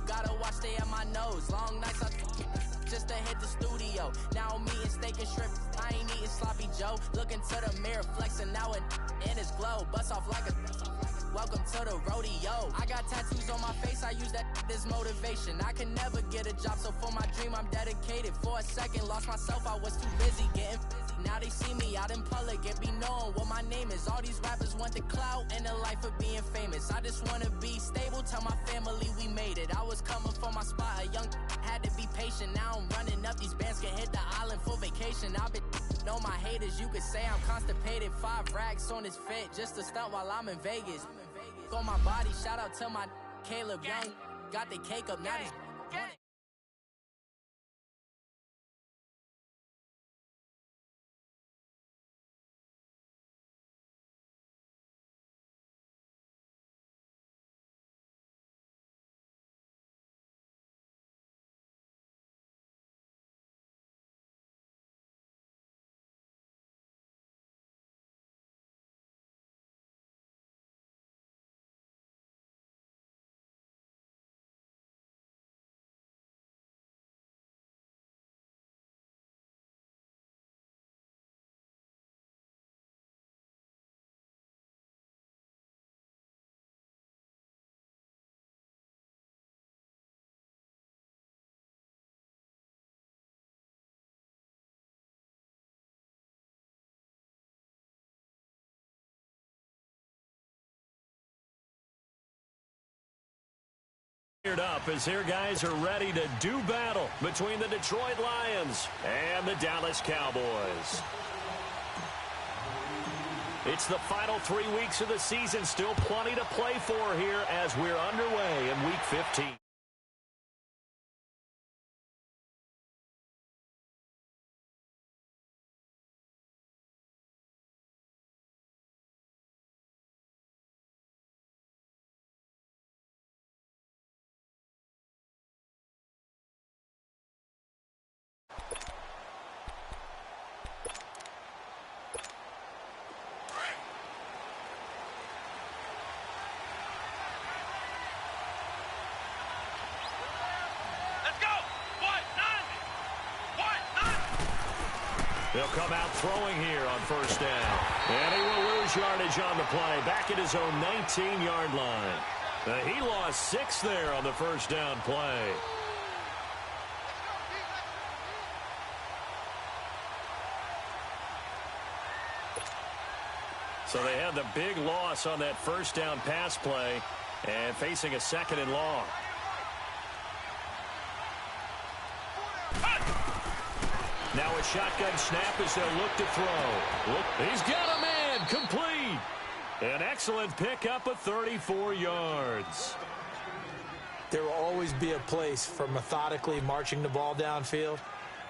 gotta watch, stay at my nose. Long nights, just to hit the studio. Now I'm eating steak and shrimp. I ain't eating sloppy Joe. Looking to the mirror, flexing now it in his glow. Bust off like a welcome to the rodeo. I got tattoos on my face, I use that as motivation. I can never get a job, so for my dream I'm dedicated. For a second, lost myself, I was too busy getting busy. Now they see me out in public and be knowing what my name is. All these rappers want the clout and the life of being famous. I just wanna be stable, tell my family we made it. I was coming for my spot, a young had to be patient. Now I'm running up, these bands can hit the island for vacation. I've been know my haters, you could say I'm constipated. 5 racks on his fit, just to stunt while I'm in Vegas. On my body, shout out to my Caleb Young. Got the cake up, now these want it. Up as their guys are ready to do battle between the Detroit Lions and the Dallas Cowboys. It's the final 3 weeks of the season. Still plenty to play for here as we're underway in Week 15. They'll come out throwing here on first down. And he will lose yardage on the play. Back at his own 19-yard line. He lost 6 there on the first down play. So they had the big loss on that first down pass play and facing a 2nd and long. Now a shotgun snap as they'll look to throw. He's got a man, complete. An excellent pickup of 34 yards. There will always be a place for methodically marching the ball downfield.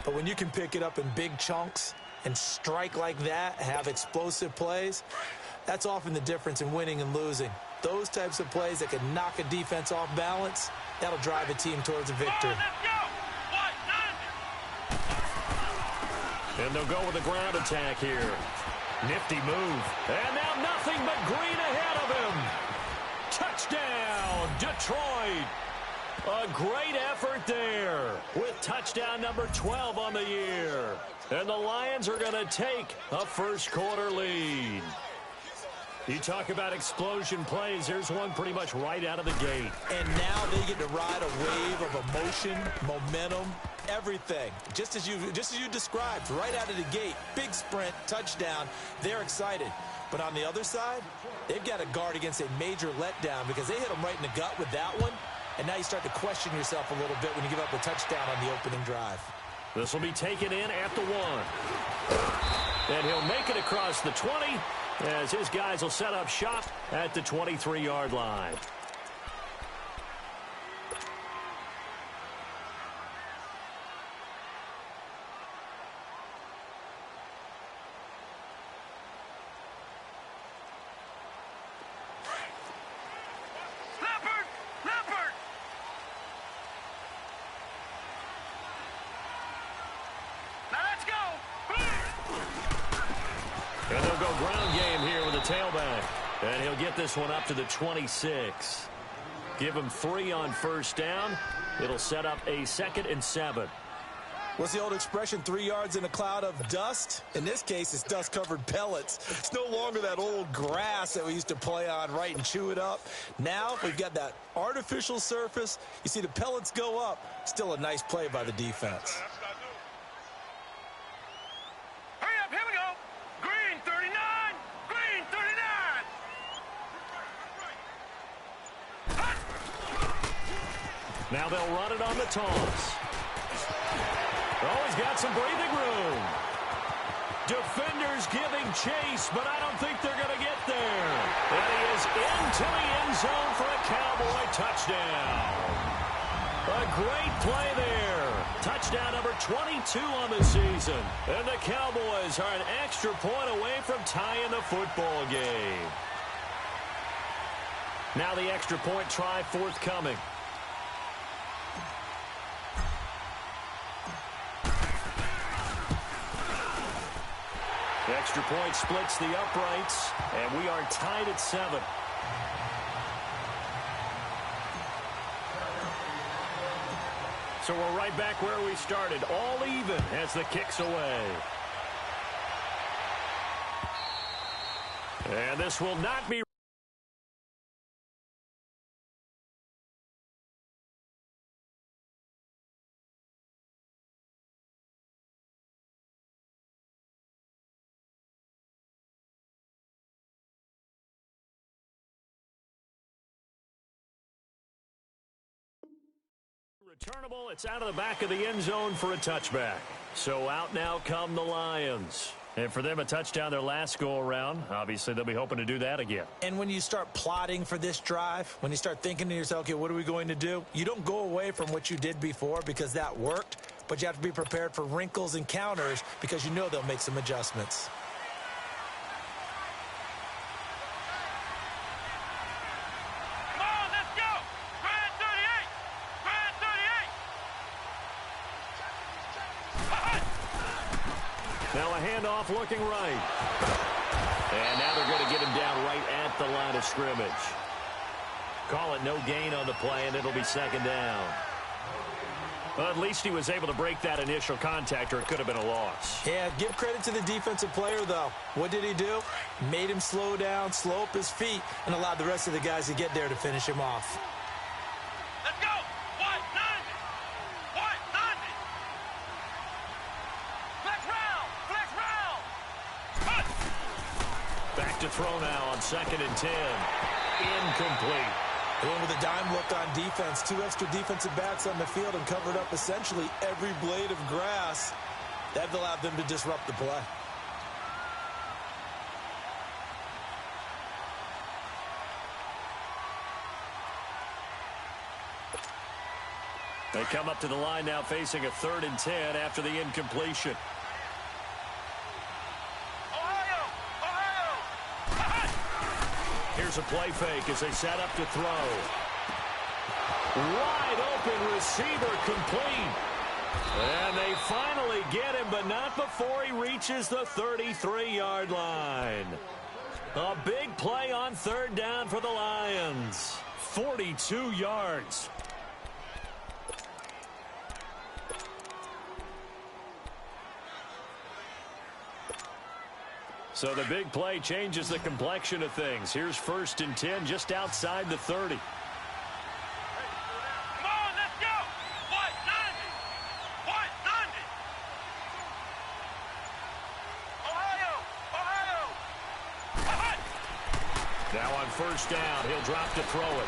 But when you can pick it up in big chunks and strike like that, have explosive plays, that's often the difference in winning and losing. Those types of plays that can knock a defense off balance, that'll drive a team towards a victory. And they'll go with a ground attack here. Nifty move. And now nothing but green ahead of him. Touchdown, Detroit. A great effort there with touchdown number 12 on the year. And the Lions are going to take a first-quarter lead. You talk about explosion plays. There's one pretty much right out of the gate. And now they get to ride a wave of emotion, momentum, everything. Just as you described, right out of the gate, big sprint, touchdown. They're excited. But on the other side, they've got to guard against a major letdown because they hit them right in the gut with that one. And now you start to question yourself a little bit when you give up a touchdown on the opening drive. This will be taken in at the 1. And he'll make it across the 20 as his guys will set up shop at the 23-yard line. And they'll go ground game here with a tailback. And he'll get this one up to the 26. Give him 3 on first down. It'll set up a 2nd and 7. What's the old expression, 3 yards in a cloud of dust? In this case, it's dust-covered pellets. It's no longer that old grass that we used to play on, right, and chew it up. Now we've got that artificial surface. You see the pellets go up. Still a nice play by the defense. Hurry up, here we go. Green 39, green 39. Now they'll run it on the toss. Oh, he's got some breathing room. Defenders giving chase, but I don't think they're going to get there. And he is into the end zone for a Cowboy touchdown. A great play there. Touchdown number 22 on the season. And the Cowboys are an extra point away from tying the football game. Now the extra point try forthcoming. The extra point splits the uprights, and we are tied at 7. So we're right back where we started, all even as the kick's away. And this will not be returnable. It's out of the back of the end zone for a touchback. So out now come the Lions. And for them, a touchdown their last go-around. Obviously, they'll be hoping to do that again. And when you start plotting for this drive, when you start thinking to yourself, okay, what are we going to do? You don't go away from what you did before because that worked, but you have to be prepared for wrinkles and counters because you know they'll make some adjustments. Now a handoff looking right. And now they're going to get him down right at the line of scrimmage. Call it no gain on the play, and it'll be 2nd down. Well, at least he was able to break that initial contact, or it could have been a loss. Yeah, give credit to the defensive player, though. What did he do? Made him slow down, slow up his feet, and allowed the rest of the guys to get there to finish him off. Let's go. White 90. White 90. Flex round. Flex round. Cut. Back to throw now on 2nd and 10. Incomplete. They went with a dime look on defense. 2 extra defensive backs on the field and covered up essentially every blade of grass. That allowed them to disrupt the play. They come up to the line now facing a 3rd and 10 after the incompletion. Here's a play fake as they set up to throw. Wide open receiver complete. And they finally get him, but not before he reaches the 33-yard line. A big play on 3rd down for the Lions. 42 yards. So the big play changes the complexion of things. Here's 1st and 10 just outside the 30. Come on, let's go. White 90. White 90. Ohio. Now on 1st down, he'll drop to throw it.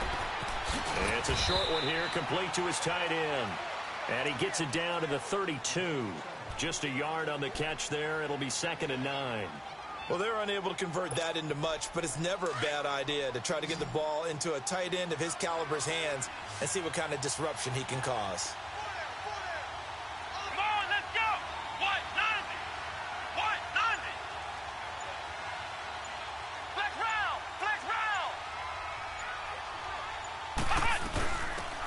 And it's a short one here, complete to his tight end. And he gets it down to the 32. Just a yard on the catch there. It'll be 2nd and 9. Well, they're unable to convert that into much, but it's never a bad idea to try to get the ball into a tight end of his caliber's hands and see what kind of disruption he can cause. Come on, let's go. White 90. White 90. Flex round. Flex round.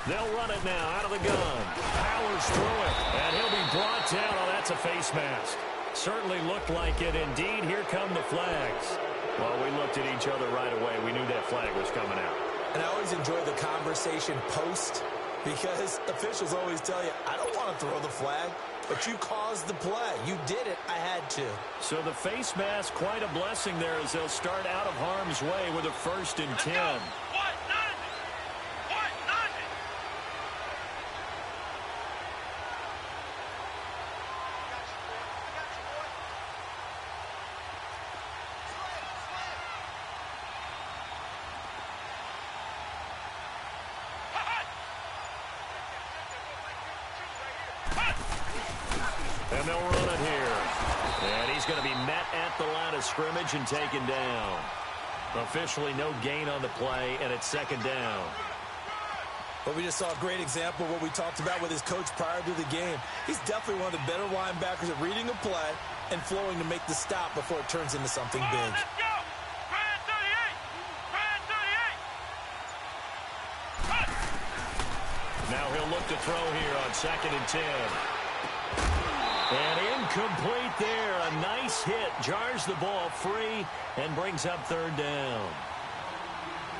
They'll run it now out of the gun. Powers through it, and he'll be brought down. Oh, that's a face mask. Certainly looked like it. Indeed, here come the flags. Well, we looked at each other right away. We knew that flag was coming out. And I always enjoy the conversation post because officials always tell you, I don't want to throw the flag, but you caused the play. You did it. I had to. So the face mask, quite a blessing there as they'll start out of harm's way with a 1st and 10. And they'll run it here. And he's going to be met at the line of scrimmage and taken down. Officially no gain on the play, and it's 2nd down. But we just saw a great example of what we talked about with his coach prior to the game. He's definitely one of the better linebackers at reading a play and flowing to make the stop before it turns into something big. Let's go! Brand 38! Brand 38! Now he'll look to throw here on 2nd and 10. And incomplete there. A nice hit. Jars the ball free and brings up 3rd down.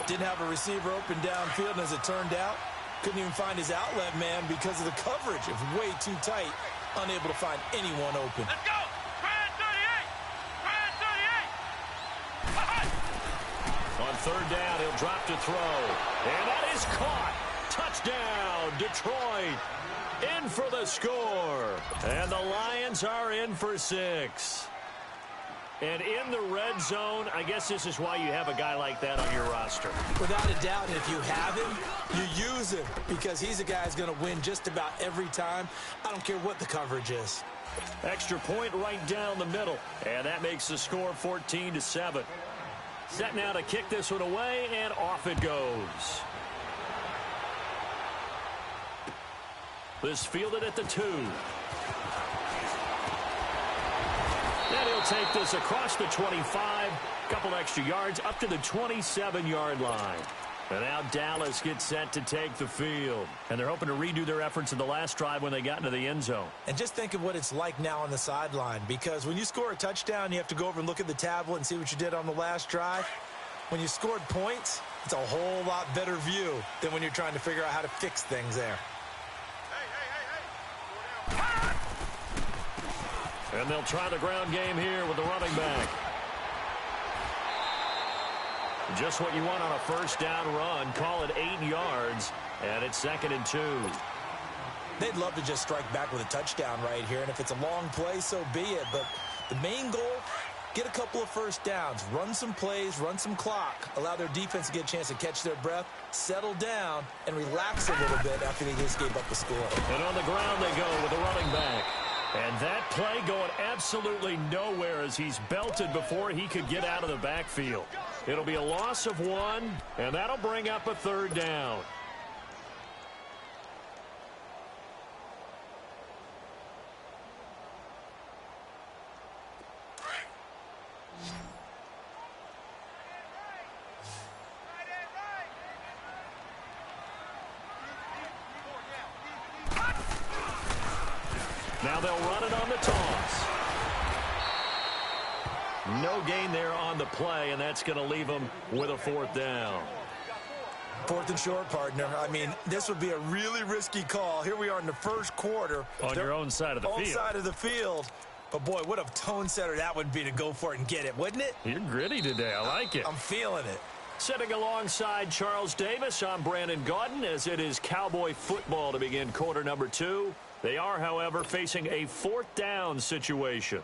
Didn't have a receiver open downfield, and as it turned out, couldn't even find his outlet man because of the coverage. It was way too tight. Unable to find anyone open. Let's go! Brand 38! Brand 38! On 3rd down, he'll drop to throw. And that is caught. Touchdown, Detroit. In for the score. And the Lions are in for 6. And in the red zone, I guess this is why you have a guy like that on your roster. Without a doubt, and if you have him, you use him because he's a guy who's going to win just about every time. I don't care what the coverage is. Extra point right down the middle. And that makes the score 14-7. Set now to kick this one away, and off it goes. This fielded at the 2. And he'll take this across the 25. Couple extra yards up to the 27-yard line. And now Dallas gets set to take the field. And they're hoping to redo their efforts in the last drive when they got into the end zone. And just think of what it's like now on the sideline. Because when you score a touchdown, you have to go over and look at the tablet and see what you did on the last drive. When you scored points, it's a whole lot better view than when you're trying to figure out how to fix things there. And they'll try the ground game here with the running back. Just what you want on a 1st down run. Call it 8 yards, and it's 2nd and 2. They'd love to just strike back with a touchdown right here, and if it's a long play, so be it. But the main goal, get a couple of 1st downs, run some plays, run some clock, allow their defense to get a chance to catch their breath, settle down, and relax a little bit after they just gave up the score. And on the ground they go with the running back. And that play going absolutely nowhere as he's belted before he could get out of the backfield. It'll be a loss of 1, and that'll bring up a 3rd down. Now they'll run it on the toss. No gain there on the play, and that's going to leave them with a 4th down. 4th and short, partner. I mean, this would be a really risky call. Here we are in the 1st quarter. On your own side of the field. On side of the field. But, boy, what a tone setter that would be to go for it and get it, wouldn't it? You're gritty today. I like it. I'm feeling it. Sitting alongside Charles Davis, I'm Brandon Gaudin as it is Cowboy football to begin quarter number 2. They are, however, facing a 4th down situation.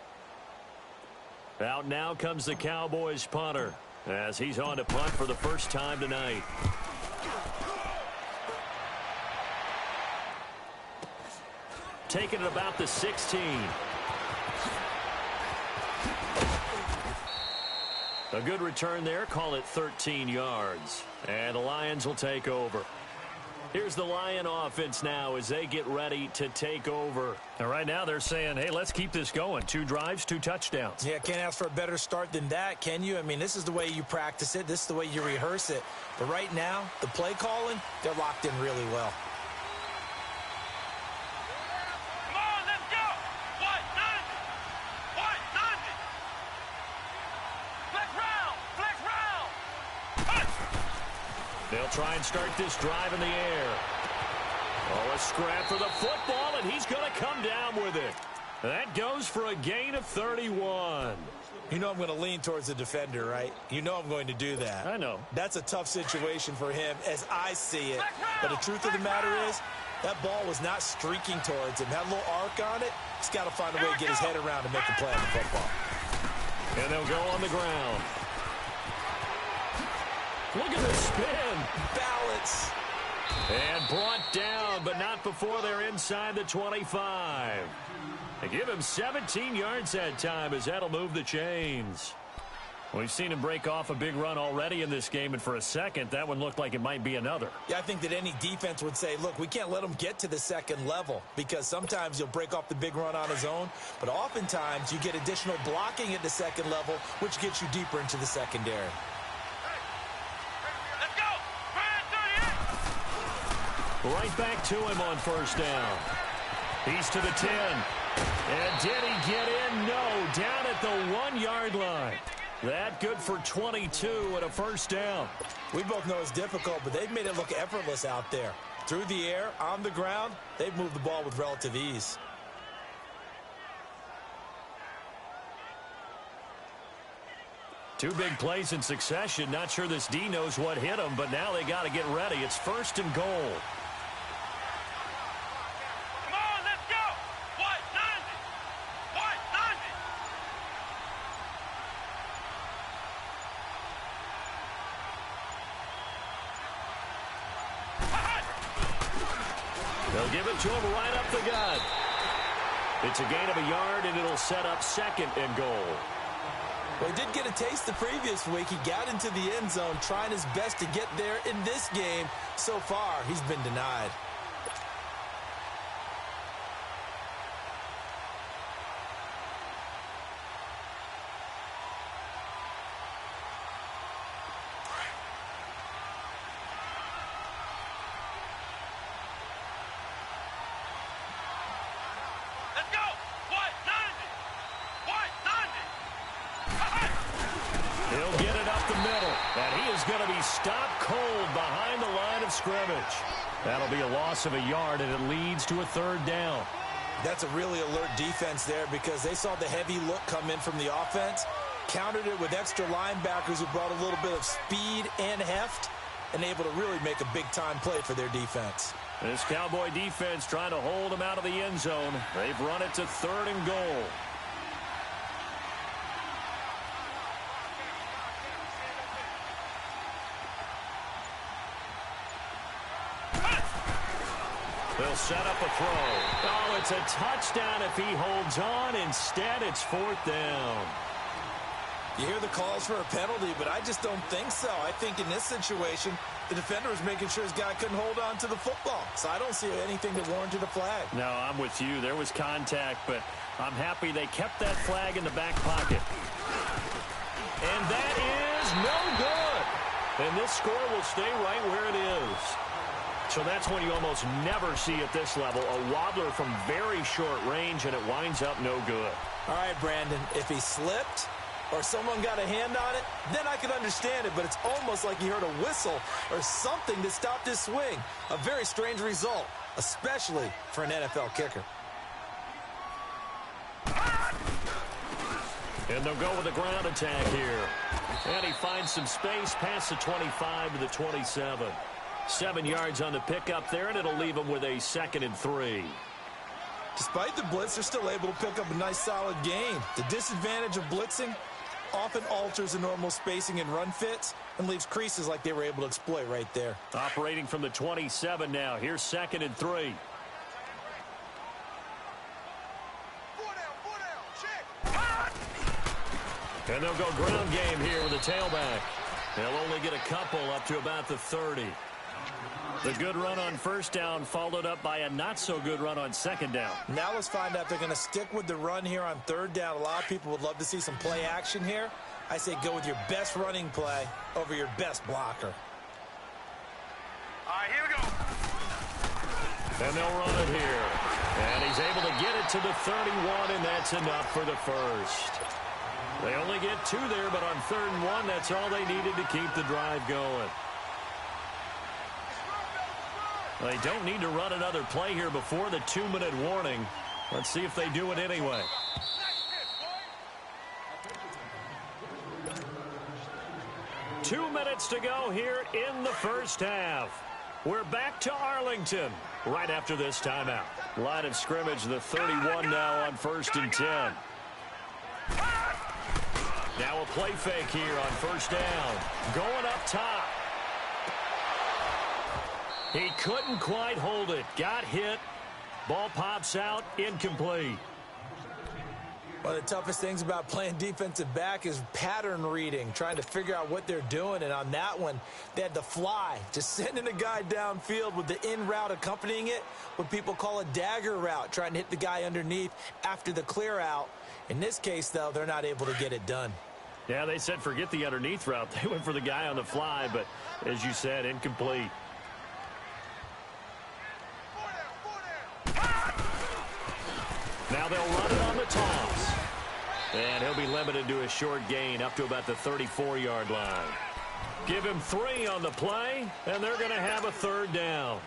Out now comes the Cowboys punter as he's on to punt for the first time tonight. Taking it about the 16. A good return there. Call it 13 yards. And the Lions will take over. Here's the Lion offense now as they get ready to take over. And right now they're saying, hey, let's keep this going. 2 drives, 2 touchdowns. Yeah, can't ask for a better start than that, can you? I mean, this is the way you practice it. This is the way you rehearse it. But right now, the play calling, they're locked in really well. Come on, let's go! What? None! What? None! Flex round! Flex round! Punch! They'll try and start this drive in the air. Oh, a scrap for the football, and he's going to come down with it. That goes for a gain of 31. You know I'm going to lean towards the defender, right? You know I'm going to do that. I know. That's a tough situation for him as I see it. But the truth of the matter is, that ball was not streaking towards him. Had a little arc on it. He's got to find a way to get his head around and make a play on the football. And they'll go on the ground. Look at the spin. Balance. And brought down, but not before they're inside the 25. They give him 17 yards that time as that'll move the chains. We've seen him break off a big run already in this game, and for a second, that one looked like it might be another. Yeah, I think that any defense would say, look, we can't let him get to the second level because sometimes he'll break off the big run on his own, but oftentimes you get additional blocking at the second level, which gets you deeper into the secondary. Let's go! Right back to him on first down. He's to the 10. And did he get in? No, down at the 1-yard line. That good for 22 and a first down. We both know it's difficult, but they've made it look effortless out there. Through the air, on the ground, they've moved the ball with relative ease. Two big plays in succession. Not sure this D knows what hit him, but now they got to get ready. It's first and goal. They'll give it to him right up the gut. It's a gain of a yard, and it'll set up second and goal. Well, he did get a taste the previous week. He got into the end zone trying his best to get there in this game. So far, he's been denied. He'll get it up the middle, and he is going to be stopped cold behind the line of scrimmage. That'll be a loss of a yard, and it leads to a third down. That's a really alert defense there because they saw the heavy look come in from the offense, countered it with extra linebackers who brought a little bit of speed and heft, and able to really make a big-time play for their defense. This Cowboy defense trying to hold them out of the end zone. They've run it to third and goal. They'll set up a throw. Oh, it's a touchdown if he holds on. Instead, it's fourth down. You hear the calls for a penalty, but I just don't think so. I think in this situation, the defender was making sure his guy couldn't hold on to the football. So I don't see anything that warranted a flag. No, I'm with you. There was contact, but I'm happy they kept that flag in the back pocket. And that is no good. And this score will stay right where it is. So that's when you almost never see at this level a wobbler from very short range, and it winds up no good. All right, Brandon, if he slipped or someone got a hand on it, then I could understand it, but it's almost like you heard a whistle or something that stopped his swing. A very strange result, especially for an NFL kicker. And they'll go with the ground attack here. And he finds some space past the 25 to the 27. 7 yards on the pickup there, and it'll leave him with a 2nd and 3. Despite the blitz, they're still able to pick up a nice solid gain. The disadvantage of blitzing often alters the normal spacing and run fits and leaves creases like they were able to exploit right there. Operating from the 27 now. Here's 2nd and 3. And they'll go ground game here with the tailback. They'll only get a couple up to about the 30. The good run on first down followed up by a not-so-good run on second down. Now let's find out if they're going to stick with the run here on third down. A lot of people would love to see some play action here. I say go with your best running play over your best blocker. All right, here we go. And they'll run it here. And he's able to get it to the 31, and that's enough for the first. They only get 2 there, but on 3rd and 1, that's all they needed to keep the drive going. They don't need to run another play here before the 2-minute warning. Let's see if they do it anyway. Two minutes to go here in the first half. We're back to Arlington right after this timeout. Line of scrimmage, the 31 now on 1st and 10. Now a play fake here on 1st down. Going up top. He couldn't quite hold it. Got hit. Ball pops out. Incomplete. One of the toughest things about playing defensive back is pattern reading, trying to figure out what they're doing. And on that one, they had the fly, just sending a guy downfield with the in route accompanying it, what people call a dagger route, trying to hit the guy underneath after the clear out. In this case, though, they're not able to get it done. Yeah, they said forget the underneath route. They went for the guy on the fly, but as you said, incomplete. Now they'll run it on the toss. And he'll be limited to a short gain up to about the 34-yard line. Give him 3 on the play, and they're going to have a 3rd down.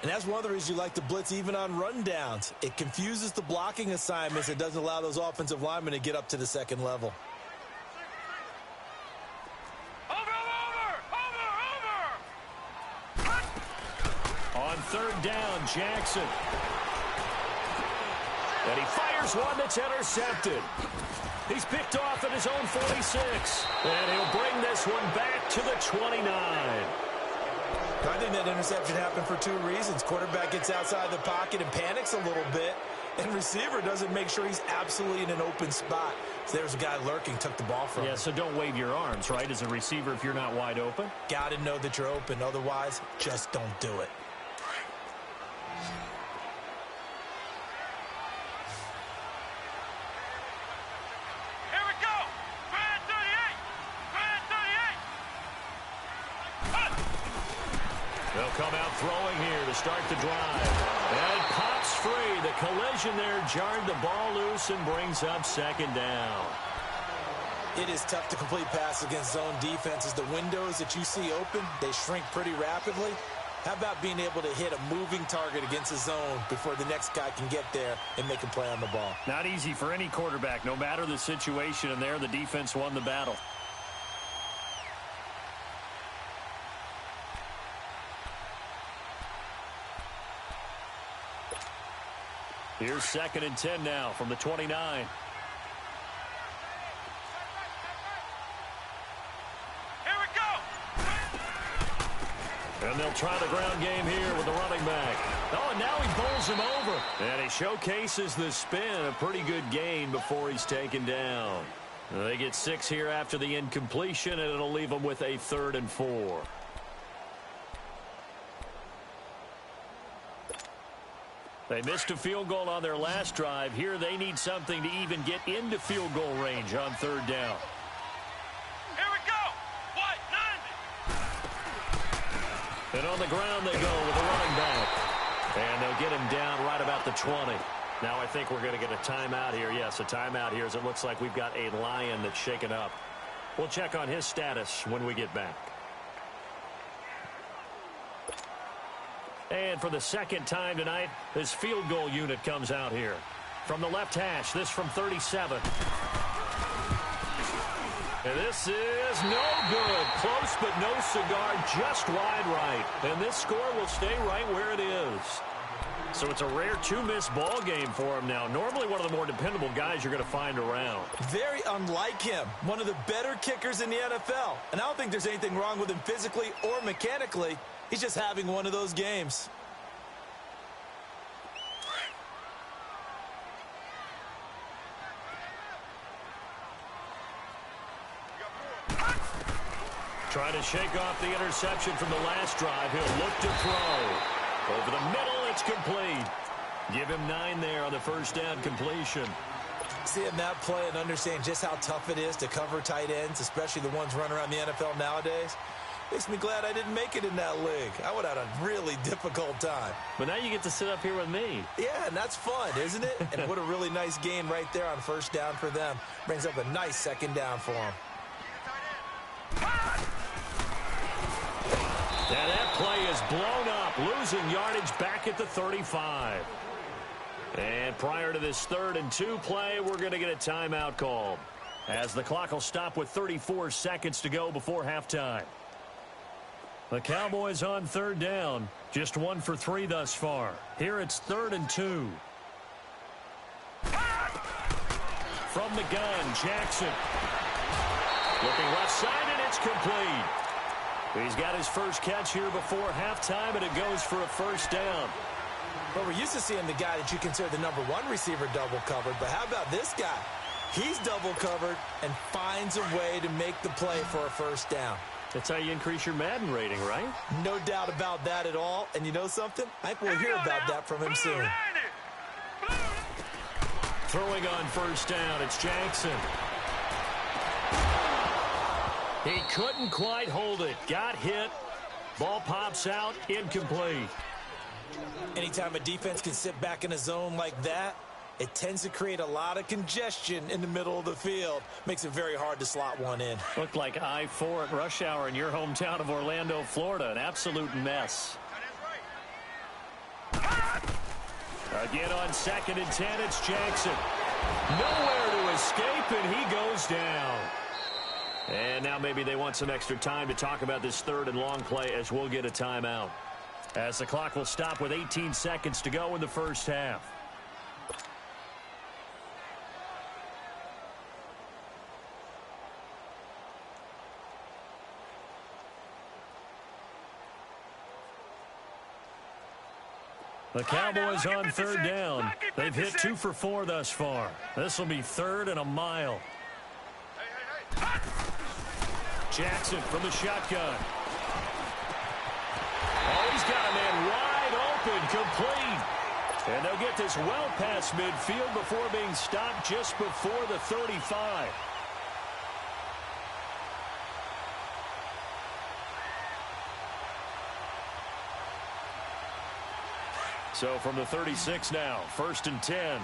And that's one of the reasons you like to blitz even on rundowns. It confuses the blocking assignments. It doesn't allow those offensive linemen to get up to the second level. On 3rd down, Jackson. And he fires one that's intercepted. He's picked off at his own 46. And he'll bring this one back to the 29. I think that interception happened for 2 reasons. Quarterback gets outside the pocket and panics a little bit. And receiver doesn't make sure he's absolutely in an open spot. So there's a guy lurking, took the ball from him. Yeah, so don't wave your arms, right, as a receiver if you're not wide open. Got to know that you're open. Otherwise, just don't do it. They'll come out throwing here to start the drive. And it pops free. The collision there jarred the ball loose and brings up 2nd down. It is tough to complete passes against zone defenses. The windows that you see open, they shrink pretty rapidly. How about being able to hit a moving target against a zone before the next guy can get there and make a play on the ball? Not easy for any quarterback, no matter the situation. And there, the defense won the battle. Here's 2nd and 10 now from the 29. Here we go. And they'll try the ground game here with the running back. Oh, and now he bowls him over. And he showcases the spin. A pretty good gain before he's taken down. They get 6 here after the incompletion, and it'll leave them with a 3rd and 4. They missed a field goal on their last drive. Here they need something to even get into field goal range on 3rd down. Here we go. What? 90. And on the ground they go with the running back. And they'll get him down right about the 20. Now I think we're going to get a timeout here. Yes, a timeout here as it looks like we've got a Lion that's shaken up. We'll check on his status when we get back. And for the 2nd time tonight, this field goal unit comes out here. From the left hash, this from 37. And this is no good. Close but no cigar, just wide right. And this score will stay right where it is. So it's a rare 2-miss ball game for him now. Normally one of the more dependable guys you're going to find around. Very unlike him. One of the better kickers in the NFL. And I don't think there's anything wrong with him physically or mechanically. He's just having one of those games. Trying to shake off the interception from the last drive. He'll look to throw. Over the middle, it's complete. Give him 9 there on the 1st down completion. Seeing that play and understand just how tough it is to cover tight ends, especially the ones running around the NFL nowadays, makes me glad I didn't make it in that league. I would have had a really difficult time. But now you get to sit up here with me. Yeah, and that's fun, isn't it? And what a really nice gain right there on 1st down for them. Brings up a nice 2nd down for them. And that play is blown up, losing yardage back at the 35. And prior to this 3rd and 2 play, we're going to get a timeout called, as the clock will stop with 34 seconds to go before halftime. The Cowboys on 3rd down, just 1 for 3 thus far. Here it's 3rd and 2. From the gun, Jackson. Looking left side, and it's complete. He's got his first catch here before halftime, and it goes for a first down. But we're used to seeing the guy that you consider the number 1 receiver double covered. But how about this guy? He's double covered and finds a way to make the play for a first down. That's how you increase your Madden rating, right? No doubt about that at all. And you know something? I think we'll hear about that from him soon. Throwing on first down, it's Jackson. He couldn't quite hold it. Got hit. Ball pops out, incomplete. Anytime a defense can sit back in a zone like that, it tends to create a lot of congestion in the middle of the field. Makes it very hard to slot one in. Looked like I-4 at rush hour in your hometown of Orlando, Florida. An absolute mess. Again on 2nd and 10, it's Jackson. Nowhere to escape, and he goes down. And now maybe they want some extra time to talk about this 3rd and long play, as we'll get a timeout, as the clock will stop with 18 seconds to go in the first half. The Cowboys on 3rd down. They've hit 2 for 4 thus far. This will be 3rd and a mile. Jackson from the shotgun. Oh, he's got a man wide open, complete. And they'll get this well past midfield before being stopped just before the 35. So from the 36 now, 1st and 10.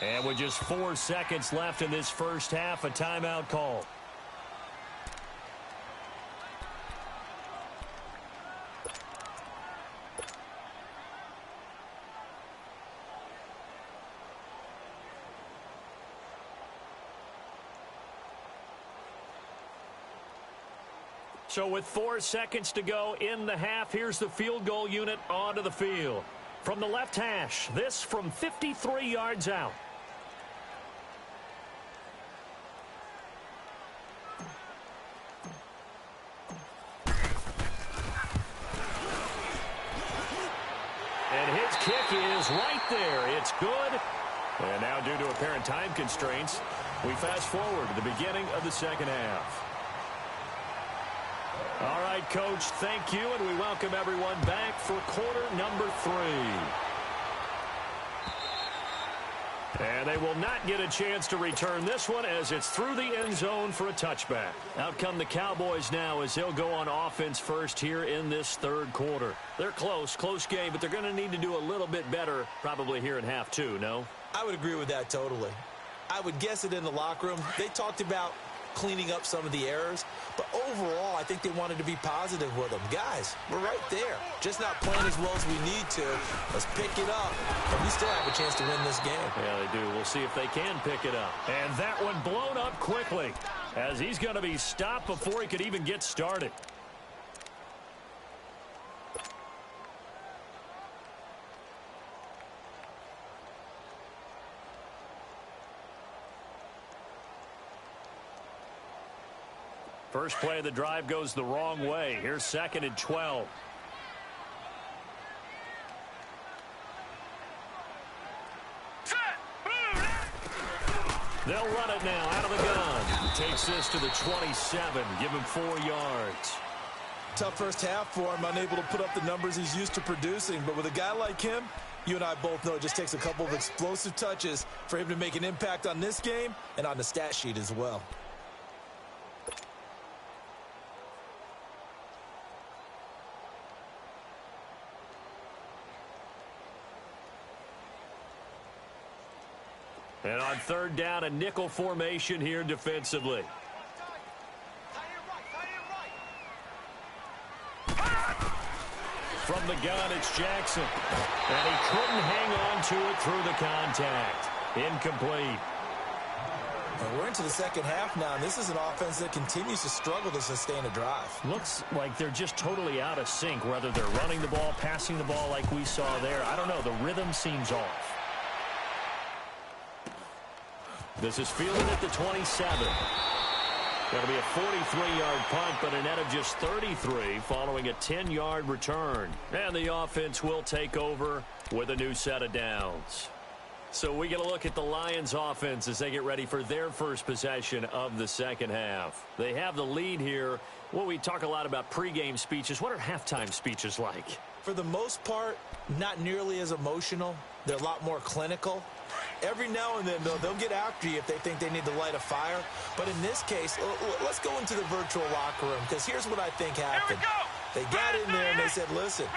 And with just 4 seconds left in this first half, a timeout call. So with 4 seconds to go in the half, here's the field goal unit onto the field. From the left hash, this from 53 yards out. And his kick is right there. It's good. And now, due to apparent time constraints, we fast forward to the beginning of the second half. All right, Coach, thank you, and we welcome everyone back for quarter number 3. And they will not get a chance to return this one as it's through the end zone for a touchback. Out come the Cowboys now as they'll go on offense first here in this 3rd quarter. They're close game, but they're going to need to do a little bit better probably here in half 2, no? I would agree with that totally. I would guess it in the locker room. They talked about cleaning up some of the errors, but overall I think they wanted to be positive with them. Guys, we're right there, just not playing as well as we need to. Let's pick it up, and we still have a chance to win this game. Yeah, they do. We'll see if they can pick it up. And that one blown up quickly as he's going to be stopped before he could even get started. First play of the drive goes the wrong way. Here's 2nd and 12. They'll run it now out of the gun. Takes this to the 27. Give him 4 yards. Tough first half for him, unable to put up the numbers he's used to producing. But with a guy like him, you and I both know it just takes a couple of explosive touches for him to make an impact on this game and on the stat sheet as well. And on 3rd down, a nickel formation here defensively. From the gun, it's Jackson. And he couldn't hang on to it through the contact. Incomplete. And we're into the second half now, and this is an offense that continues to struggle to sustain a drive. Looks like they're just totally out of sync, whether they're running the ball, passing the ball like we saw there. I don't know. The rhythm seems off. This is fielded at the 27. Going to be a 43-yard punt, but a net of just 33 following a 10-yard return. And the offense will take over with a new set of downs. So we get a look at the Lions offense as they get ready for their first possession of the second half. They have the lead here. Well, we talk a lot about pregame speeches. What are halftime speeches like? For the most part, not nearly as emotional. They're a lot more clinical. Every now and then, though, they'll get after you if they think they need to light a fire. But in this case, let's go into the virtual locker room, because here's what I think happened. They got in there and they said, listen,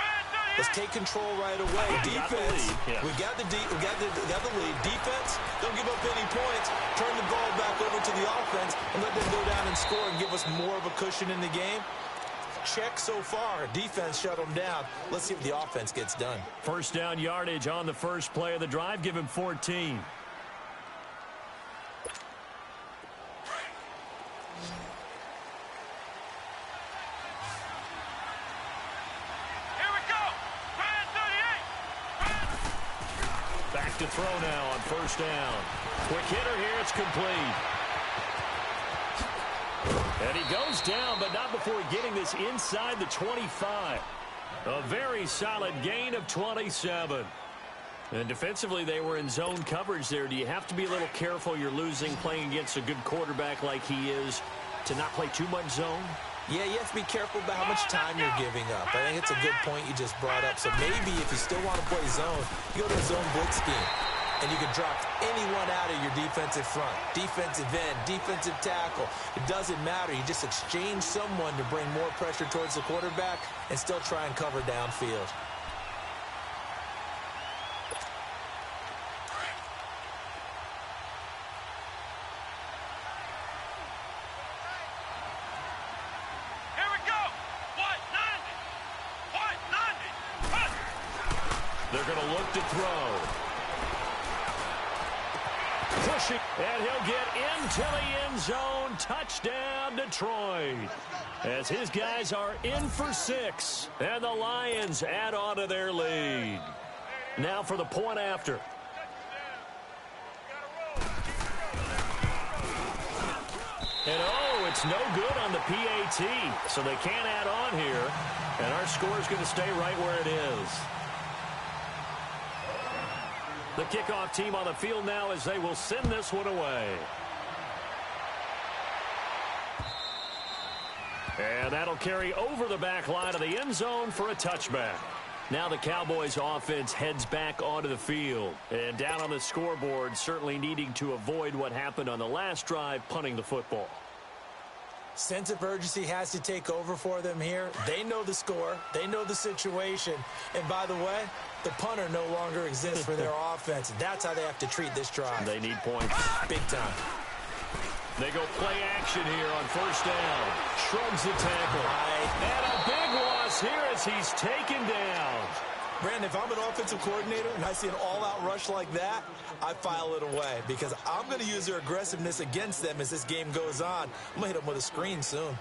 let's take control right away. Defense, we got the lead. Defense, don't give up any points. Turn the ball back over to the offense and let them go down and score and give us more of a cushion in the game. Check so far. Defense shut them down. Let's see if the offense gets done. First down yardage on the first play of the drive. Give him 14. To throw now on first down. Quick hitter here. It's complete. And he goes down, but not before getting this inside the 25. A very solid gain of 27. And defensively, they were in zone coverage there. Do you have to be a little careful? You're losing playing against a good quarterback like he is to not play too much zone? Yeah, you have to be careful about how much time you're giving up. I think it's a good point you just brought up. So maybe if you still want to play zone, you go to a zone blitz scheme. And you can drop anyone out of your defensive front. Defensive end, defensive tackle. It doesn't matter. You just exchange someone to bring more pressure towards the quarterback and still try and cover downfield. They're going to look to throw. Pushing, and he'll get into the end zone. Touchdown, Detroit. As his guys are in for 6, and the Lions add on to their lead. Now for the point after. And it's no good on the PAT, so they can't add on here. And our score is going to stay right where it is. The kickoff team on the field now as they will send this one away. And that'll carry over the back line of the end zone for a touchback. Now the Cowboys offense heads back onto the field. And down on the scoreboard, certainly needing to avoid what happened on the last drive, punting the football. Sense of urgency has to take over for them here. They know the score. They know the situation. And by the way, the punter no longer exists for their offense. That's how they have to treat this drive. They need points. Big time. They go play action here on first down. Shrugs the tackle. And a big loss here as he's taken down. Brandon, if I'm an offensive coordinator and I see an all-out rush like that, I file it away because I'm going to use their aggressiveness against them as this game goes on. I'm going to hit them with a screen soon.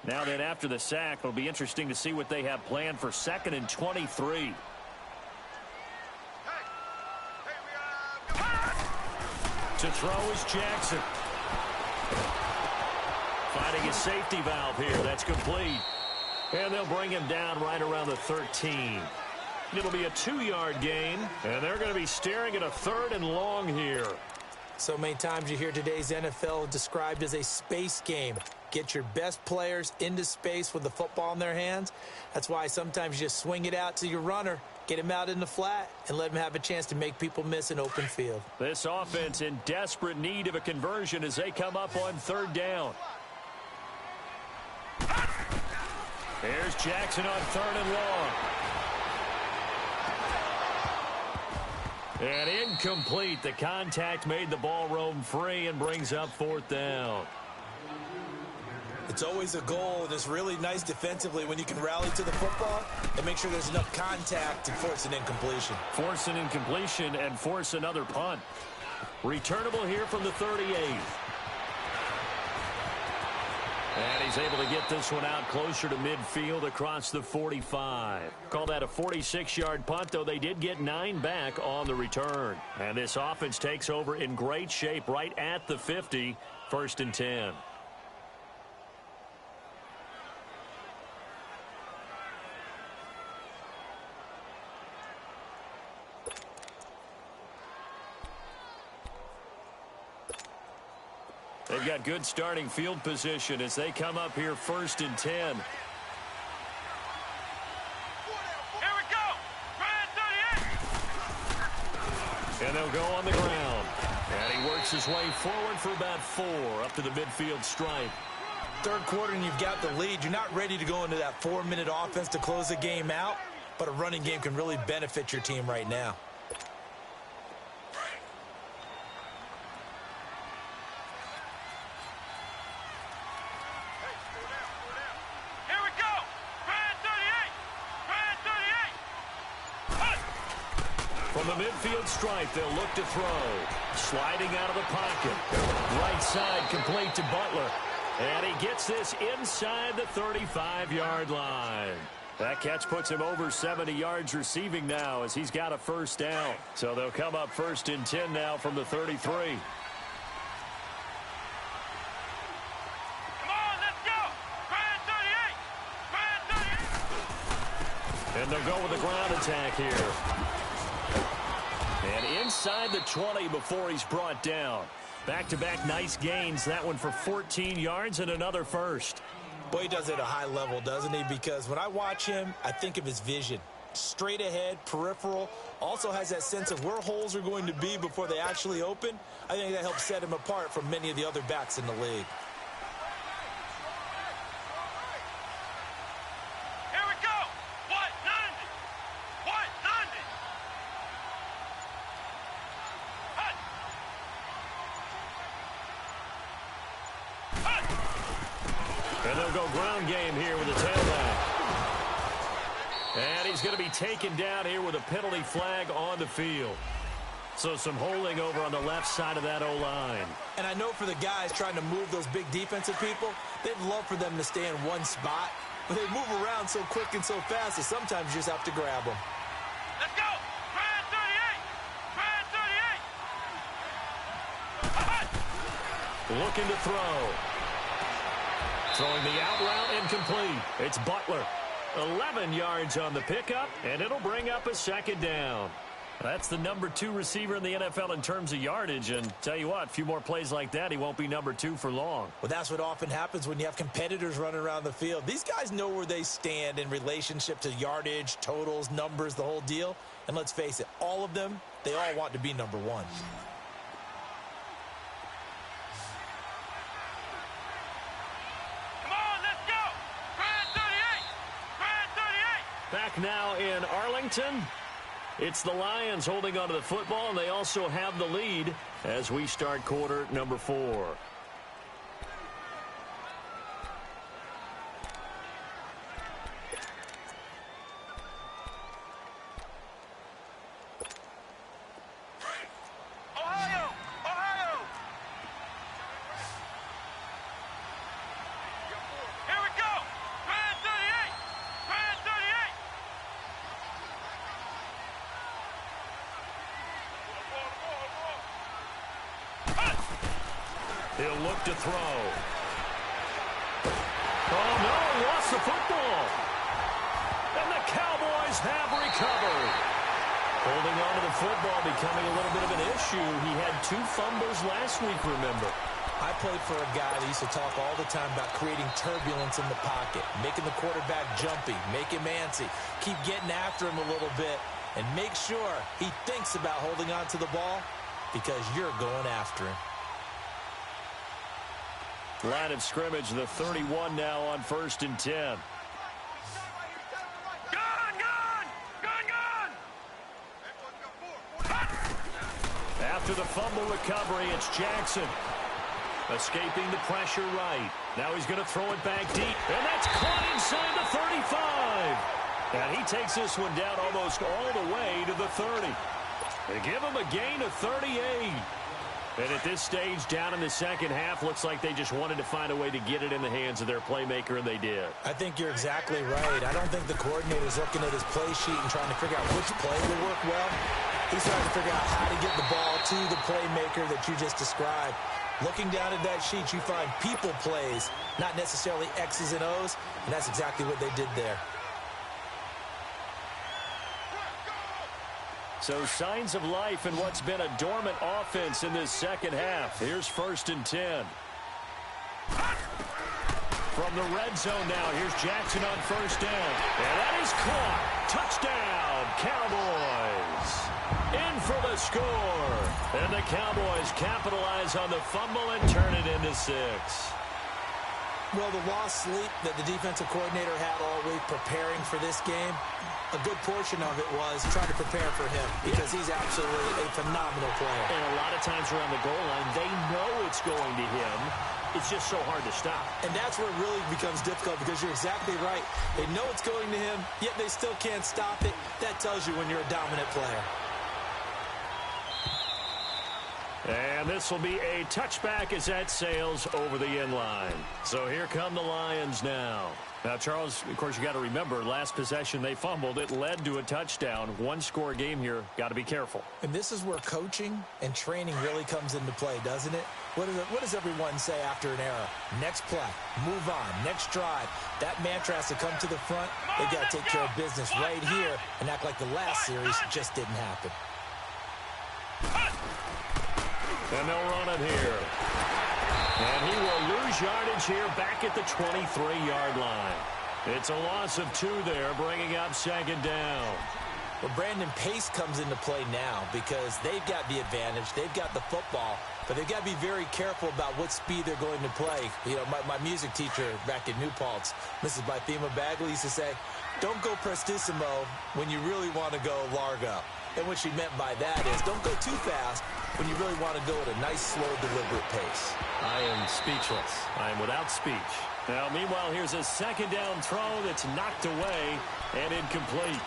Now then, after the sack, it'll be interesting to see what they have planned for 2nd and 23. To throw is Jackson. Finding his safety valve here. That's complete. And they'll bring him down right around the 13. It'll be a 2-yard gain, and they're going to be staring at a 3rd and long here. So many times you hear today's NFL described as a space game. Get your best players into space with the football in their hands. That's why sometimes you just swing it out to your runner, get him out in the flat, and let him have a chance to make people miss an open field. This offense in desperate need of a conversion as they come up on 3rd down. There's Jackson on 3rd and long. And incomplete. The contact made the ball roam free and brings up 4th down. It's always a goal, and it's really nice defensively when you can rally to the football and make sure there's enough contact to force an incompletion. Force an incompletion and force another punt. Returnable here from the 38. And he's able to get this one out closer to midfield across the 45. Call that a 46-yard punt, though they did get 9 back on the return. And this offense takes over in great shape right at the 50, 1st and 10. They've got good starting field position as they come up here 1st and 10. Here we go. Grand 38. And they'll go on the ground. And he works his way forward for about 4 up to the midfield stripe. Third quarter and you've got the lead. You're not ready to go into that 4-minute offense to close the game out, but a running game can really benefit your team right now. From the midfield stripe, they'll look to throw. Sliding out of the pocket. Right side complete to Butler. And he gets this inside the 35-yard line. That catch puts him over 70 yards receiving now as he's got a first down. So they'll come up 1st and 10 now from the 33. Come on, let's go. Grand 38. And they'll go with the ground attack here. And inside the 20 before he's brought down. Back-to-back nice gains. That one for 14 yards and another first. Boy, he does it at a high level, doesn't he? Because when I watch him, I think of his vision. Straight ahead, peripheral. Also has that sense of where holes are going to be before they actually open. I think that helps set him apart from many of the other backs in the league. Here we go. What? 90. What? 90. Hut. Hut. And they'll go ground game here with the tailback. And he's going to be taken down here with a penalty flag on the field. So some holding over on the left side of that O-line. And I know for the guys trying to move those big defensive people, they'd love for them to stay in one spot. But they move around so quick and so fast that sometimes you just have to grab them. Let's go. Grand 38. Grand 38. Looking to throw. Throwing the out route incomplete. It's Butler. 11 yards on the pickup, and it'll bring up a second down. That's the number 2 receiver in the NFL in terms of yardage, and tell you what, a few more plays like that, he won't be number 2 for long. Well, that's what often happens when you have competitors running around the field. These guys know where they stand in relationship to yardage, totals, numbers, the whole deal. And let's face it, all of them, they all want to be number 1. Back now in Arlington. It's the Lions holding onto the football, and they also have the lead as we start quarter number 4. He'll look to throw. Oh, no, lost the football. And the Cowboys have recovered. Holding on to the football becoming a little bit of an issue. He had 2 fumbles last week, remember. I played for a guy that used to talk all the time about creating turbulence in the pocket, making the quarterback jumpy, make him antsy, keep getting after him a little bit, and make sure he thinks about holding on to the ball because you're going after him. Line of scrimmage, the 31 now on 1st and 10. Gun! Gun! Gun! Gun! After the fumble recovery, it's Jackson. Escaping the pressure right. Now he's going to throw it back deep. And that's caught inside the 35. And he takes this one down almost all the way to the 30. They give him a gain of 38. And at this stage, down in the second half, looks like they just wanted to find a way to get it in the hands of their playmaker, and they did. I think you're exactly right. I don't think the coordinator's looking at his play sheet and trying to figure out which play will work well. He's trying to figure out how to get the ball to the playmaker that you just described. Looking down at that sheet, you find people plays, not necessarily X's and O's, and that's exactly what they did there. So signs of life in what's been a dormant offense in this second half. Here's 1st and 10. From the red zone now, here's Jackson on 1st down. And that is caught. Touchdown, Cowboys. In for the score. And the Cowboys capitalize on the fumble and turn it into 6. Well, the lost sleep that the defensive coordinator had all week preparing for this game, a good portion of it was trying to prepare for him because he's absolutely a phenomenal player. And a lot of times around the goal line, they know it's going to him. It's just so hard to stop. And that's where it really becomes difficult because you're exactly right. They know it's going to him, yet they still can't stop it. That tells you when you're a dominant player. And this will be a touchback as that sails over the end line. So here come the Lions now. Now, Charles, of course, you got to remember, last possession they fumbled. It led to a touchdown. One-score game here. Got to be careful. And this is where coaching and training really comes into play, doesn't it? What does everyone say after an error? Next play, move on, next drive. That mantra has to come to the front. They've got to take care of business right here and act like the last series just didn't happen. And they'll run it here. And he will lose yardage here back at the 23-yard line. It's a loss of 2 there, bringing up 2nd down. Well, Brandon, pace comes into play now because they've got the advantage. They've got the football, but they've got to be very careful about what speed they're going to play. You know, my music teacher back in New Paltz, Mrs. Bythema Bagley, used to say, don't go prestissimo when you really want to go largo. And what she meant by that is don't go too fast when you really want to go at a nice, slow, deliberate pace. I am speechless. I am without speech. Now, meanwhile, here's a 2nd down throw that's knocked away and incomplete.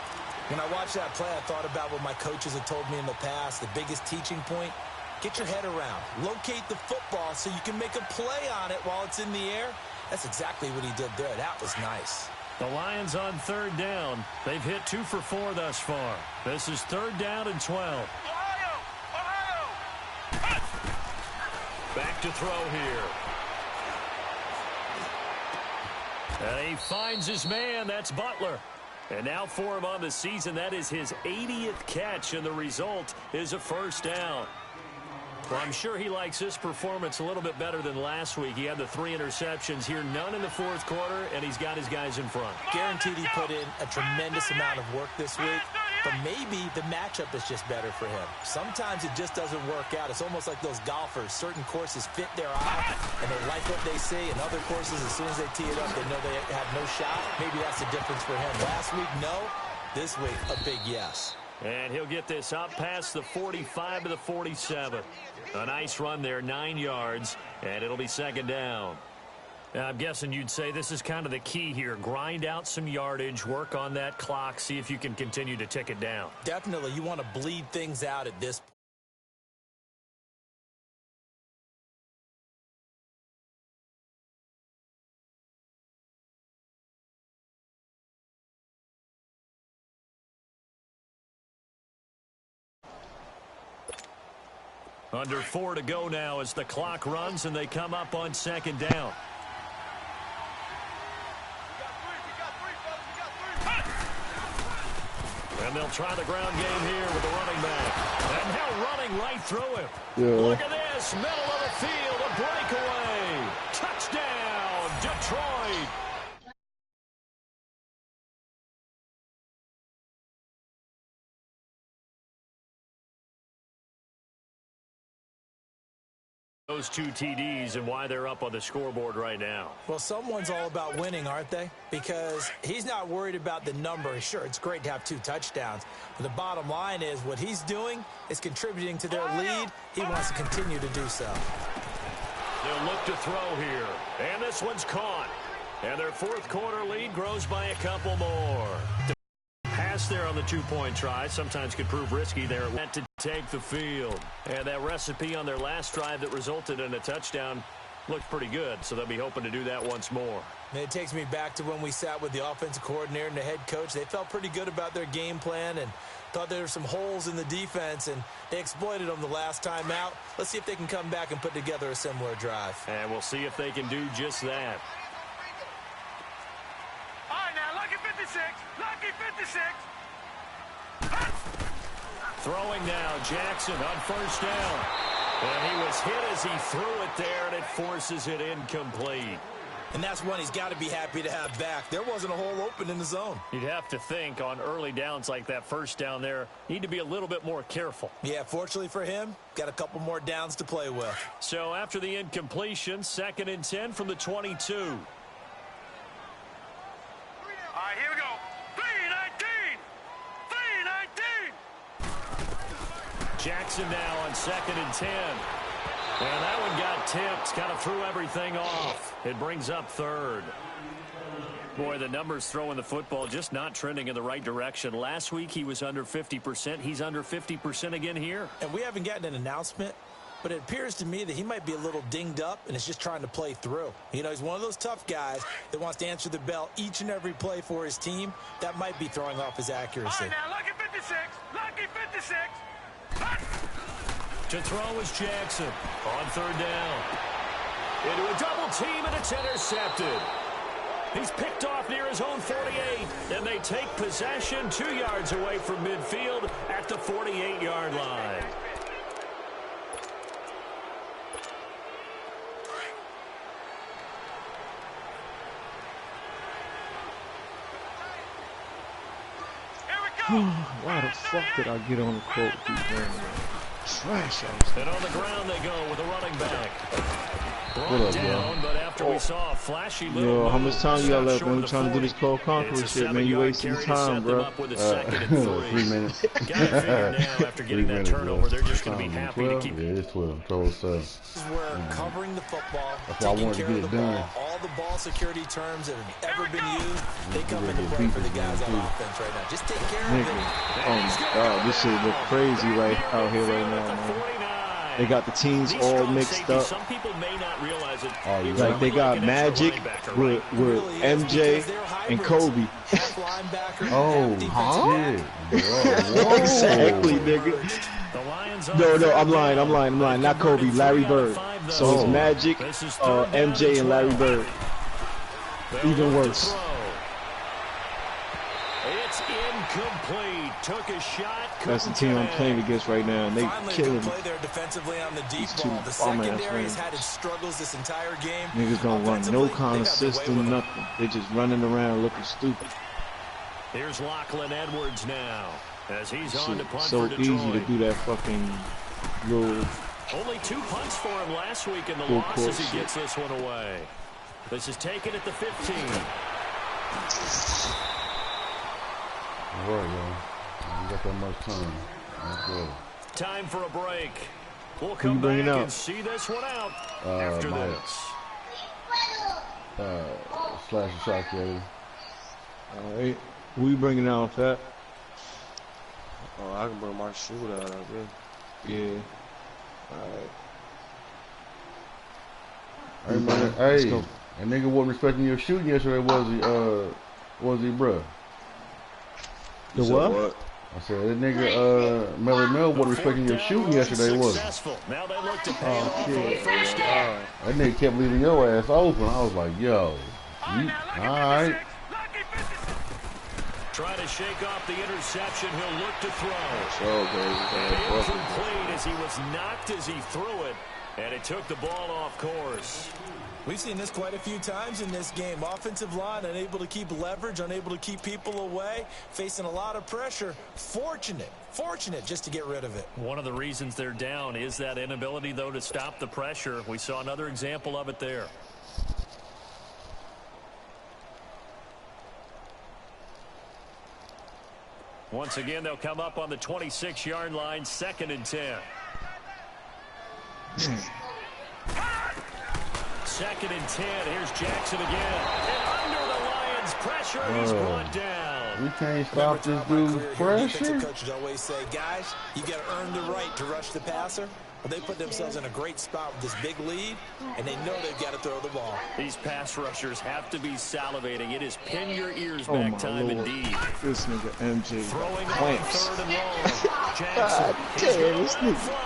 When I watched that play, I thought about what my coaches had told me in the past. The biggest teaching point, get your head around. Locate the football so you can make a play on it while it's in the air. That's exactly what he did there. That was nice. The Lions on 3rd down. They've hit 2 for 4 thus far. This is 3rd down and 12. Back to throw here. And he finds his man. That's Butler. And now for him on the season, that is his 80th catch, and the result is a 1st down. Well, I'm sure he likes this performance a little bit better than last week. He had the 3 interceptions here, none in the 4th quarter, and he's got his guys in front. Guaranteed he put in a tremendous amount of work this week, but maybe the matchup is just better for him. Sometimes it just doesn't work out. It's almost like those golfers. Certain courses fit their eye, and they like what they see, and other courses, as soon as they tee it up, they know they have no shot. Maybe that's the difference for him. Last week, no. This week, a big yes. And he'll get this up past the 45 to the 47. A nice run there, 9 yards, and it'll be 2nd down. Now, I'm guessing you'd say this is kind of the key here. Grind out some yardage, work on that clock, see if you can continue to tick it down. Definitely. You want to bleed things out at this point. Under 4 to go now as the clock runs and they come up on 2nd down. And they'll try the ground game here with the running back. And now running right through him. Yeah. Look at this, middle of the field, a breakaway. Touchdown, Detroit. Those 2 TDs and why they're up on the scoreboard right now. Well, someone's all about winning, aren't they? Because he's not worried about the number. Sure, it's great to have 2 touchdowns. But the bottom line is what he's doing is contributing to their lead. He wants to continue to do so. They'll look to throw here. And this one's caught. And their fourth quarter lead grows by a couple more. The pass there on the two-point try sometimes could prove risky. They're let to take the field. And that recipe on their last drive that resulted in a touchdown looked pretty good, so they'll be hoping to do that once more. And it takes me back to when we sat with the offensive coordinator and the head coach. They felt pretty good about their game plan and thought there were some holes in the defense, and they exploited them the last time out. Let's see if they can come back and put together a similar drive. And we'll see if they can do just that. All right, now, lucky 56. Lucky 56. Throwing now, Jackson on first down. And he was hit as he threw it there, and it forces it incomplete. And that's one he's got to be happy to have back. There wasn't a hole open in the zone. You'd have to think on early downs like that first down there, need to be a little bit more careful. Yeah, fortunately for him, got a couple more downs to play with. So after the incompletion, 2nd and 10 from the 22. All right, here we go. 3-19. 3-19. Jackson now on 2nd and 10. And that one got tipped, kind of threw everything off. It brings up 3rd. Boy, the numbers throwing the football just not trending in the right direction. Last week he was under 50%. He's under 50% again here. And we haven't gotten an announcement, but it appears to me that he might be a little dinged up and is just trying to play through. You know, he's one of those tough guys that wants to answer the bell each and every play for his team. That might be throwing off his accuracy. All right, now, lucky 56. Lucky 56. To throw is Jackson on 3rd down. Into a double team, and it's intercepted. He's picked off near his own 48, and they take possession 2 yards away from midfield at the 48-yard line. Why the fuck did I get on the quote? Trash. And on the ground they go with a running back. What up, down, but after we saw a flashy little Yo, how much move, time you got left, man? We short trying to do of the this Cold 40. Conqueror It's a shit, man. You 7-yard wasting carry to time, set them bro. up with a 2nd and 3. 3 minutes. Gotta figure now after getting that turnover, they're just going to be happy to keep. Yeah, it's 12. 12 7. This is where covering the football, That's why I taking wanted to care get of the it done. ball, all the ball security terms that have ever been used, they come into play for the guys on offense right now. Just take care of Nigga. it. Oh my god, this shit look crazy right out here right now, man. They got the teams all mixed up. Some people may not realize it. Oh, you Like they got Magic with MJ and Kobe. Oh, huh? Exactly, nigga. No, I'm lying. Not Kobe, Larry Bird. So it's Magic, MJ, and Larry Bird. Even worse. It's incomplete. Took a shot. That's the team I'm playing against right now, and they killing me. Play there defensively on the deep These two ball. The bum-ass secondary has rings. had its struggles this entire game. Niggas don't run no kind of Offensively, they've got the way system, with them. nothing. They just running around looking stupid. Here's Lachlan Edwards now as he's on to Shit, punt so for easy Detroit. to do that fucking little. Only 2 punts for him last week in the Full loss as court he shit. gets this one away. This is taken at the 15. All right, y'all. You got that much time. Let's go. Time for a break. We'll you come back bringing out? and see this one out after my- this. Slash and shot carry. Alright. Who you bringing out, Fat? Oh, I can bring my shooter out of it. Yeah. Alright. Hey, man, Let's hey, go. that nigga wasn't respecting your shooting yesterday, was he, bruh? The what? I said, that nigga, Melly Mel wasn't respecting your shooting yesterday, was he? Successful. Now they look to pay it Oh, off on shit. first down. That nigga kept leaving your ass open. I was like, yo, you, alright. Trying to shake off the interception. He'll look to throw. So crazy. Incomplete as he was knocked as he threw it, and it took the ball off course. We've seen this quite a few times in this game. Offensive line unable to keep leverage, unable to keep people away, facing a lot of pressure. Fortunate just to get rid of it. One of the reasons they're down is that inability, though, to stop the pressure. We saw another example of it there. Once again, they'll come up on the 26-yard line, 2nd and 10. 2nd and 10. Here's Jackson again. And under the Lions' pressure, he's brought down. We can't stop this dude's pressure. Coaches always say, guys, you got to earn the right to rush the passer. Well, they put themselves in a great spot with this big lead, and they know they've got to throw the ball. These pass rushers have to be salivating. It is pin your ears back time Lord. indeed. This nigga MJ Throwing on clamps. 3rd and long. Jackson. God damn, this nigga.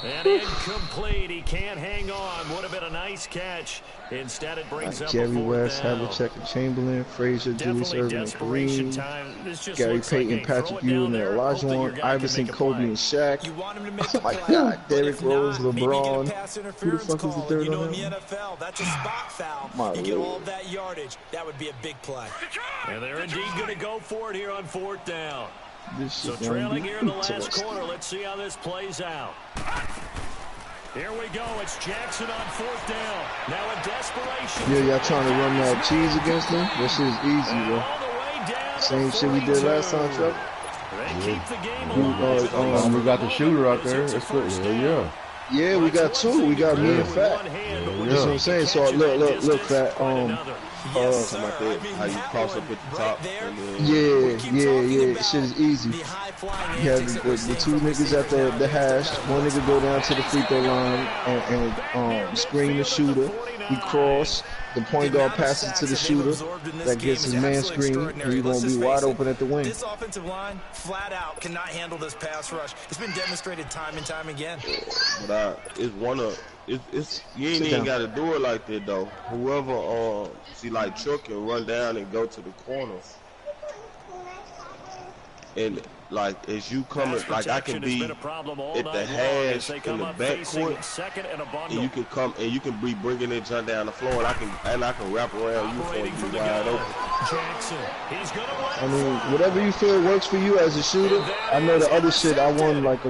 And incomplete. He can't hang on. Would have been a nice catch. Instead, it brings up Jerry a 4th West, down. Havlicek, and Chamberlain, Frazier, Julius Irvin, and Kareem, Gary Payton, Patrick Ewing, and Olajuwon, Iverson, Kobe, and Shaq. You want him to make Oh a my play, God, but Derrick if Rose, not, maybe get a LeBron. pass Who the interference fuck is the call. third You know, on in the him? NFL, that's a spot foul. My You get Lord. all of that yardage, that would be a big play. And they're indeed going to go for it here on 4th down. This So shit gonna trailing be here in the last interesting. quarter. Let's see how this plays out. Here we go. It's Jackson on 4th down. Now in desperation. Yeah, y'all trying to run that cheese against them? That shit is easy, And bro. all the way down to Same shit we did 42. last time, Chuck. They keep the game alive. We got the shooter out there. That's good. Yeah. Yeah, we got two. We got me and Fat. That's what I'm saying. So look, Fat. Yes, Something like sir. that. How you cross up at the top. And then Yeah. Shit is easy. The high-flying You have antics that the we're seeing two from niggas at receivers the hash. One nigga go down to the free throw line and screen the shooter. We cross. The point guard passes to the shooter. That gets his man screen. And you're going to be wide open at the wing. This offensive line, flat out, cannot handle this pass rush. It's been demonstrated time and time again. But it's one of it's you ain't Sit even down. got to do it like that though. Whoever see like Chuck can run down and go to the corner, and like as you coming, like I can be at the hash in the backcourt, and you can come and you can be bringing that jump down the floor, and I can wrap around you for you to be wide open. Jackson. He's going to I mean, whatever you feel works for you as a shooter. I know the other shit I won like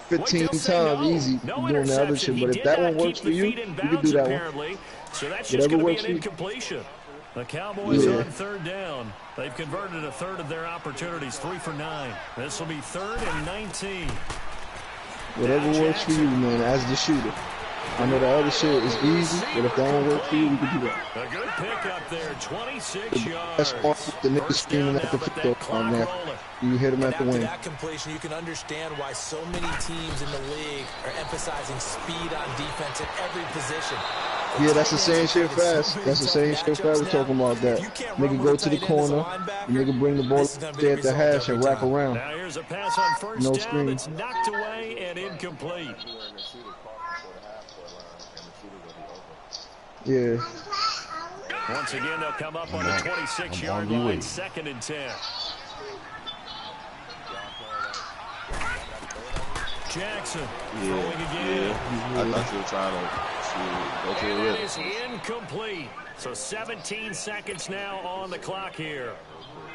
15 times easy doing the other shit. But if that one works for you, you can do that one. So that's just Whatever going to be works an for you. incompletion. The Cowboys Yeah. on 3rd down. They've converted a third of their opportunities, 3 for 9. This will be 3rd and 19. Whatever works for you, man, as the shooter. I know the other shit is easy, but if that one works for you, we can do that. A good pickup there, 26 yards. That's off the nigga First screaming down at the now, but free that throw clock line there. rolling. You hit him And at the after wing. that completion, you can understand why so many teams in the league are emphasizing speed on defense at every position. Yeah, that's the same shit fast. That's the same shit fast we're talking about that. Nigga go to the corner, nigga bring the ball stay at the hash and wrap around. Now here's a pass on first No down screen. that's knocked away and incomplete. Yeah. Once again, they'll come up on the 26-yard line, 2nd and 10. Jackson throwing again. I thought you were trying to go to the And rim. it is incomplete. So 17 seconds now on the clock here.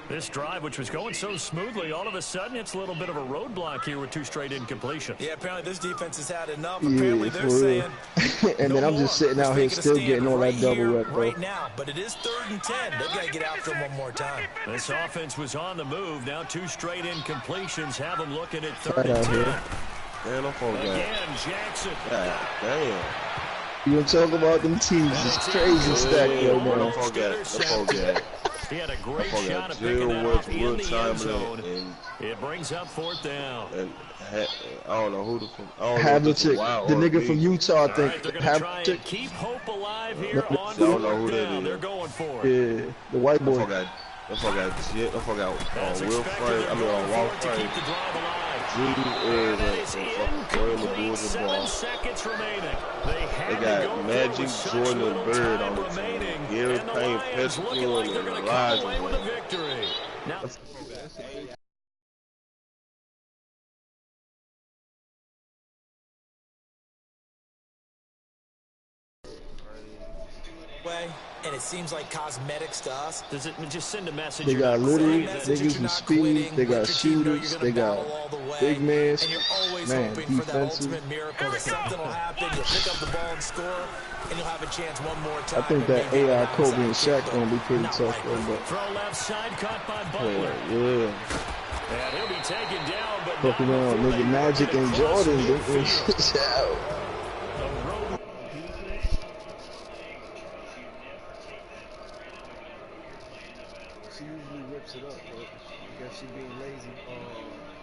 This drive, which was going so smoothly, all of a sudden it's a little bit of a roadblock here with 2 straight incompletions. Yeah, apparently this defense has had enough. Yeah, Apparently for they're real. saying, And then no I'm just more. sitting out Let's here make it a still stand getting all that right double here, rep, bro. right now. But it is 3rd and 10. They've got to get after them one more time. This offense was on the move. Now 2 straight incompletions have them looking at 3rd Right and out 10. here. Man, I'm for that. Again, Jackson. God damn. You want to talk about them teams? It's crazy stacked right Don't now. forget. He had a great I shot of forgot picking Jill that Woods, off in Will the end Chamberlain, zone. It brings up 4th down. and I don't know who the fuck. I don't know if it's a Havlicek, wild the or a nigga from big. Utah, I All think. right, they're going to try and Havlicek, keep hope alive here on I don't know who 4th that down. is. They're going for it. yeah, the white I boy. forgot shit. I forgot As Will expected, Frank. they're going Walt for it to Frank. keep the drive alive. Judy And that is is fucking the incomplete. Bulls 7 ball. seconds remaining. They had They to got go for it Magic, with such Jordan, and little Bird time on the team. remaining. Gary And the Payne, Lions looking Pettigrew, like they're and going to come away Elijah. with a victory. Now, And it seems like cosmetics to us. does it just send a message? They you're got not literally quitting? niggas with speed. They got shooters. They got big men. And you're always Man, hoping for that defensive. ultimate miracle that something will happen. You'll pick up the ball and score, and you'll have a chance one more I time. think that Maybe AI onside Kobe and kick, Shaq but gonna be pretty not tough likely. though. But Throw left side, caught by Butler. yeah, And he'll be taken down, but fucking not around, before they nigga, Magic get and close Jordan. to midfield. They- The road She usually whips it up, but I guess she being lazy.